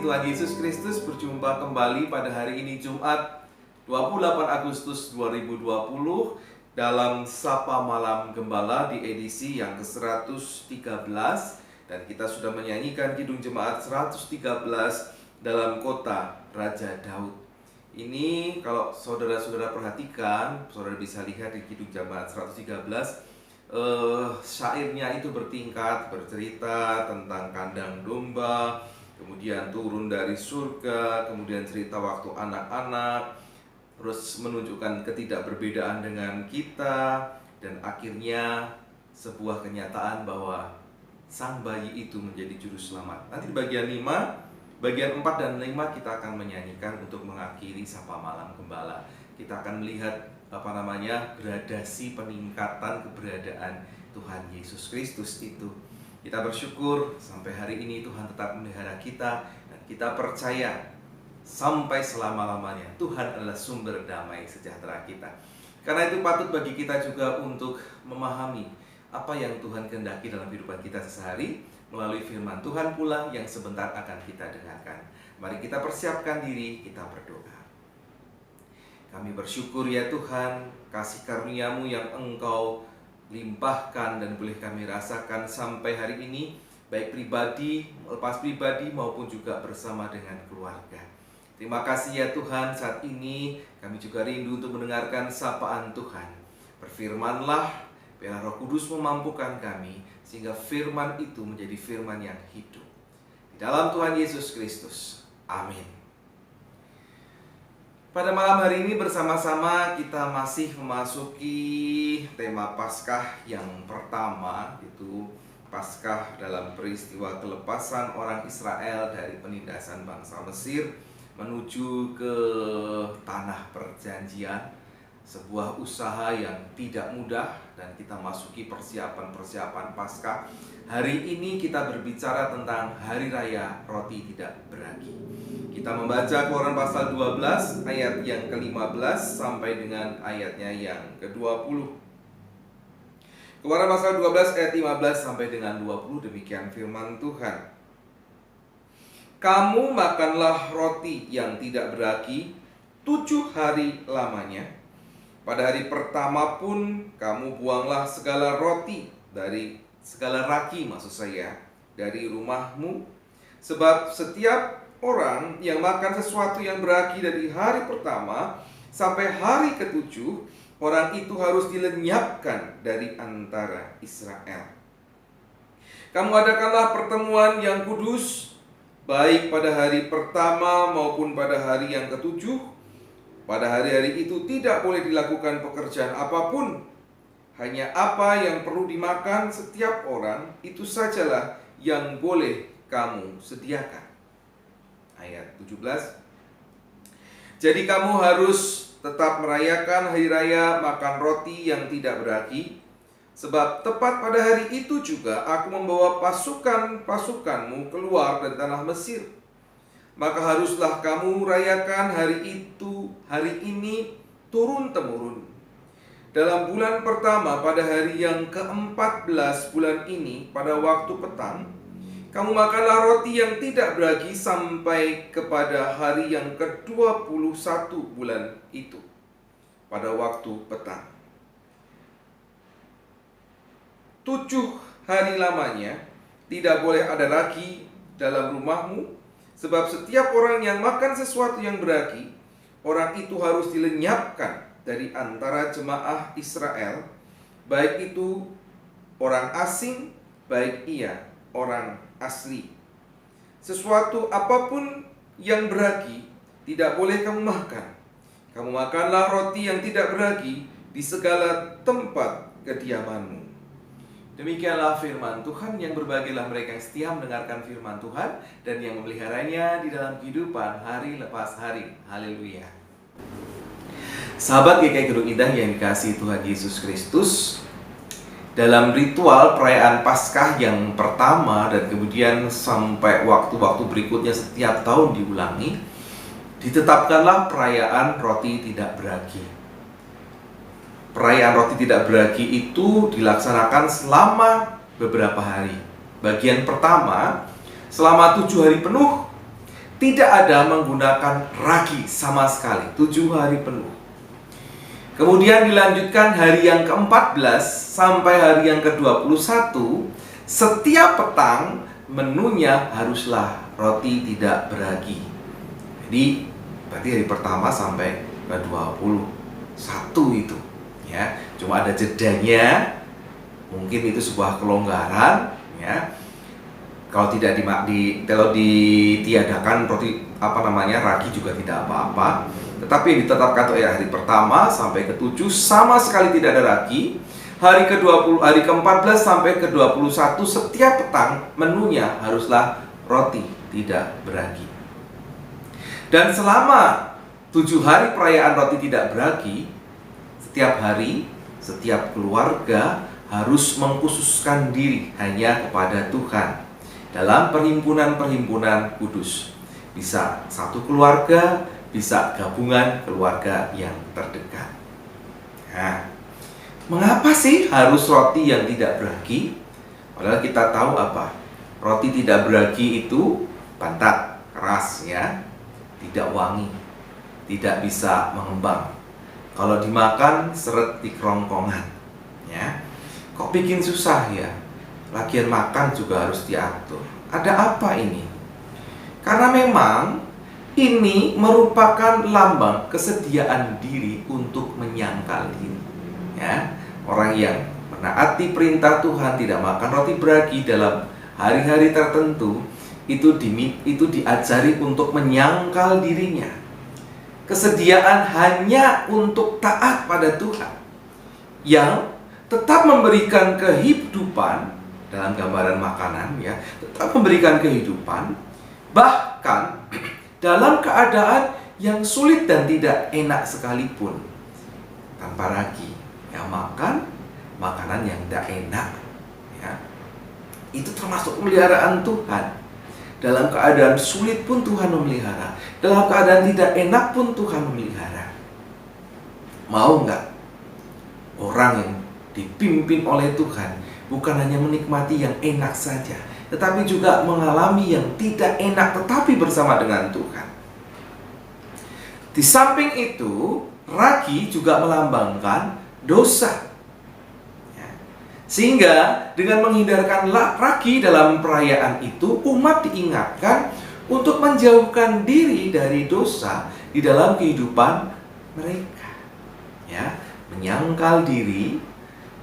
Tuhan Yesus Kristus, berjumpa kembali pada hari ini Jumat 28 Agustus 2020 dalam Sapa Malam Gembala di edisi yang ke-113, dan kita sudah menyanyikan Kidung Jemaat 113 dalam kota Raja Daud. Ini kalau saudara-saudara perhatikan, saudara bisa lihat di Kidung Jemaat 113, syairnya itu bertingkat, bercerita tentang kandang domba, kemudian turun dari surga, kemudian cerita waktu anak-anak, terus menunjukkan ketidakberbedaan dengan kita, dan akhirnya sebuah kenyataan bahwa sang bayi itu menjadi juru selamat. Nanti di bagian 5, bagian 4 dan 5 kita akan menyanyikan untuk mengakhiri Sapa Malam Gembala. Kita akan melihat gradasi peningkatan keberadaan Tuhan Yesus Kristus itu. Kita bersyukur sampai hari ini Tuhan tetap memelihara kita, dan kita percaya sampai selama-lamanya Tuhan adalah sumber damai sejahtera kita. Karena itu patut bagi kita juga untuk memahami apa yang Tuhan kehendaki dalam kehidupan kita sehari melalui firman Tuhan pula yang sebentar akan kita dengarkan. Mari kita persiapkan diri, kita berdoa. Kami bersyukur ya Tuhan, kasih karunia-Mu yang Engkau limpahkan dan boleh kami rasakan sampai hari ini, baik pribadi, lepas pribadi maupun juga bersama dengan keluarga. Terima kasih ya Tuhan, saat ini kami juga rindu untuk mendengarkan sapaan Tuhan. Berfirmanlah, biarlah Roh Kudus memampukan kami, sehingga firman itu menjadi firman yang hidup. Di dalam Tuhan Yesus Kristus, amin. Pada malam hari ini bersama-sama kita masih memasuki tema Paskah yang pertama, itu Paskah dalam peristiwa kelepasan orang Israel dari penindasan bangsa Mesir menuju ke tanah perjanjian. Sebuah usaha yang tidak mudah, dan kita masuki persiapan-persiapan Paskah. Hari ini kita berbicara tentang Hari Raya Roti Tidak Beragi. Kita membaca Keluaran pasal 12 ayat yang ke-15 sampai dengan ayatnya yang ke-20. Keluaran pasal 12 ayat 15 sampai dengan 20, demikian firman Tuhan. Kamu makanlah roti yang tidak beragi 7 hari lamanya. Pada hari pertama pun kamu buanglah segala roti dari segala ragi, maksud saya, dari rumahmu. Sebab setiap orang yang makan sesuatu yang beragi dari hari pertama sampai hari ke-7, orang itu harus dilenyapkan dari antara Israel. Kamu adakanlah pertemuan yang kudus, baik pada hari pertama maupun pada hari yang ke-7. Pada hari-hari itu tidak boleh dilakukan pekerjaan apapun. Hanya apa yang perlu dimakan setiap orang, itu sajalah yang boleh kamu sediakan. Ayat 17. Jadi kamu harus tetap merayakan hari raya makan roti yang tidak beragi, sebab tepat pada hari itu juga aku membawa pasukan-pasukanmu keluar dari tanah Mesir. Maka haruslah kamu rayakan hari ini turun-temurun. Dalam bulan pertama pada hari yang ke-14 bulan ini, pada waktu petang, kamu makanlah roti yang tidak beragi sampai kepada hari yang ke-21 bulan itu, pada waktu petang. 7 hari lamanya tidak boleh ada ragi dalam rumahmu, sebab setiap orang yang makan sesuatu yang beragi, orang itu harus dilenyapkan dari antara jemaah Israel, baik itu orang asing, baik ia orang asli. Sesuatu apapun yang beragi tidak boleh kamu makan. Kamu makanlah roti yang tidak beragi di segala tempat kediamanmu. Demikianlah firman Tuhan. Yang berbahagialah mereka yang setia mendengarkan firman Tuhan dan yang memeliharanya di dalam kehidupan hari lepas hari. Haleluya. Sahabat GKI Gedung Indah yang dikasihi Tuhan Yesus Kristus, dalam ritual perayaan Paskah yang pertama dan kemudian sampai waktu-waktu berikutnya setiap tahun diulangi, ditetapkanlah perayaan roti tidak beragi. Perayaan roti tidak beragi itu dilaksanakan selama beberapa hari. Bagian pertama, selama 7 hari penuh tidak ada menggunakan ragi sama sekali, 7 hari penuh. Kemudian dilanjutkan hari yang ke-14 sampai hari yang ke-21, setiap petang menunya haruslah roti tidak beragi. Jadi berarti hari pertama sampai ke-21 itu ya. Cuma ada jedanya. Mungkin itu sebuah kelonggaran ya. Kalau kalau ditiadakan roti ragi juga tidak apa-apa. Tetapi yang ditetapkan itu hari pertama sampai ke-7 sama sekali tidak ada ragi. Hari ke-14 sampai ke-21 setiap petang menunya haruslah roti tidak beragi. Dan selama 7 hari perayaan roti tidak beragi, setiap hari, setiap keluarga harus mengkhususkan diri hanya kepada Tuhan dalam perhimpunan-perhimpunan kudus. Bisa satu keluarga, bisa gabungan keluarga yang terdekat. Nah, mengapa sih harus roti yang tidak beragi? Padahal kita tahu apa? Roti tidak beragi itu bantat, keras ya, tidak wangi, tidak bisa mengembang. Kalau dimakan seret di kerongkongan ya. Kok bikin susah ya? Lagian makan juga harus diatur. Ada apa ini? Karena memang ini merupakan lambang kesediaan diri untuk menyangkal diri ya. Orang yang menaati perintah Tuhan tidak makan roti beragi dalam hari-hari tertentu itu diajari untuk menyangkal dirinya. Kesediaan hanya untuk taat pada Tuhan yang tetap memberikan kehidupan dalam gambaran makanan ya, tetap memberikan kehidupan bahkan dalam keadaan yang sulit dan tidak enak sekalipun, tanpa ragi ya, makan makanan yang tidak enak ya, itu termasuk pemeliharaan Tuhan. Dalam keadaan sulit pun Tuhan memelihara, dalam keadaan tidak enak pun Tuhan memelihara. Mau nggak orang yang dipimpin oleh Tuhan bukan hanya menikmati yang enak saja, tetapi juga mengalami yang tidak enak tetapi bersama dengan Tuhan. Di samping itu, ragi juga melambangkan dosa. Sehingga dengan menghindarkan ragi dalam perayaan itu, umat diingatkan untuk menjauhkan diri dari dosa di dalam kehidupan mereka. Ya, menyangkal diri,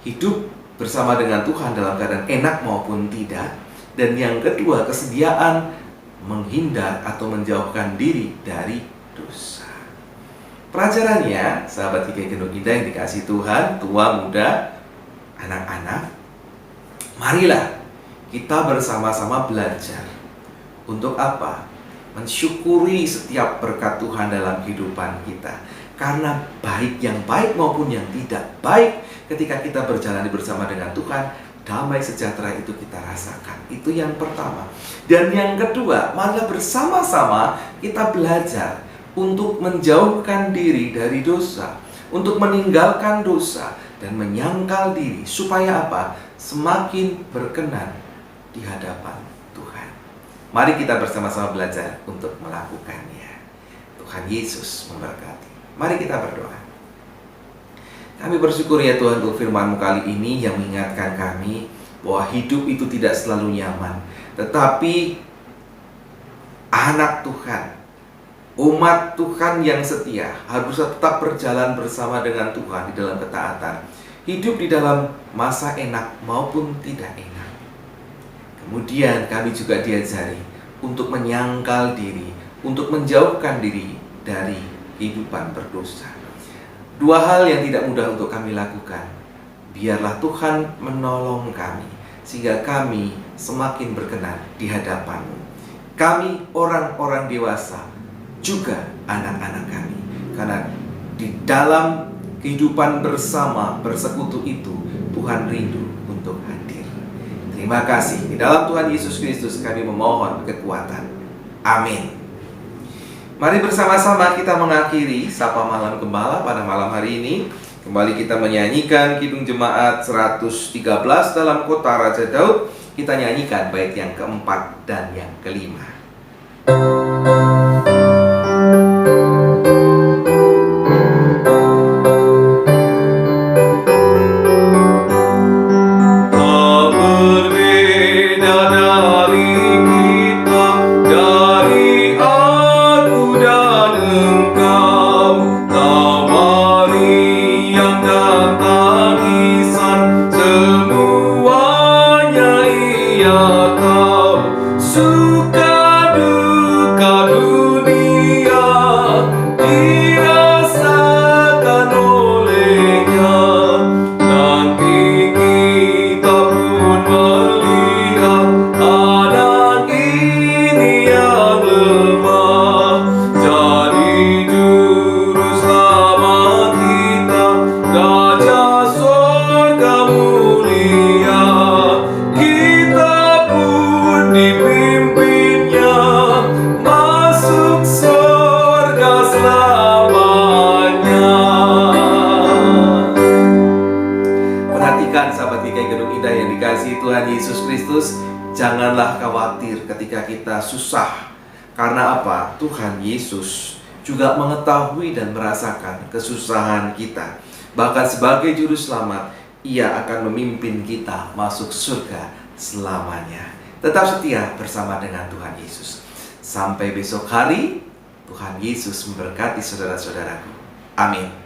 hidup bersama dengan Tuhan dalam keadaan enak maupun tidak. Dan yang kedua, kesediaan menghindar atau menjauhkan diri dari dosa. Pelajarannya, sahabat GKI Gendong Indah yang dikasihi Tuhan, tua, muda, anak-anak, marilah kita bersama-sama belajar. Untuk apa? Mensyukuri setiap berkat Tuhan dalam kehidupan kita. Karena baik yang baik maupun yang tidak baik, ketika kita berjalan bersama dengan Tuhan, damai sejahtera itu kita rasakan. Itu yang pertama. Dan yang kedua, marilah bersama-sama kita belajar untuk menjauhkan diri dari dosa, untuk meninggalkan dosa dan menyangkal diri, supaya apa? Semakin berkenan di hadapan Tuhan. Mari kita bersama-sama belajar untuk melakukannya. Tuhan Yesus memberkati. Mari kita berdoa. Kami bersyukur ya Tuhan untuk firman-Mu kali ini yang mengingatkan kami bahwa hidup itu tidak selalu nyaman, tetapi anak Tuhan, umat Tuhan yang setia harus tetap berjalan bersama dengan Tuhan di dalam ketaatan. Hidup di dalam masa enak maupun tidak enak. Kemudian kami juga diajari untuk menyangkal diri, untuk menjauhkan diri dari kehidupan berdosa. Dua hal yang tidak mudah untuk kami lakukan. Biarlah Tuhan menolong kami, sehingga kami semakin berkenan di hadapan-Mu. Kami orang-orang dewasa, juga anak-anak kami. Karena di dalam kehidupan bersama, bersekutu itu, Tuhan rindu untuk hadir. Terima kasih. Di dalam Tuhan Yesus Kristus kami memohon kekuatan. Amin. Mari bersama-sama kita mengakhiri Sapa Malam Gembala pada malam hari ini. Kembali kita menyanyikan Kidung Jemaat 113 dalam Kota Raja Daud. Kita nyanyikan bait yang keempat dan yang kelima. Janganlah khawatir ketika kita susah. Karena apa? Tuhan Yesus juga mengetahui dan merasakan kesusahan kita. Bahkan sebagai juru selamat, Ia akan memimpin kita masuk surga selamanya. Tetap setia bersama dengan Tuhan Yesus. Sampai besok hari, Tuhan Yesus memberkati saudara-saudaraku. Amin.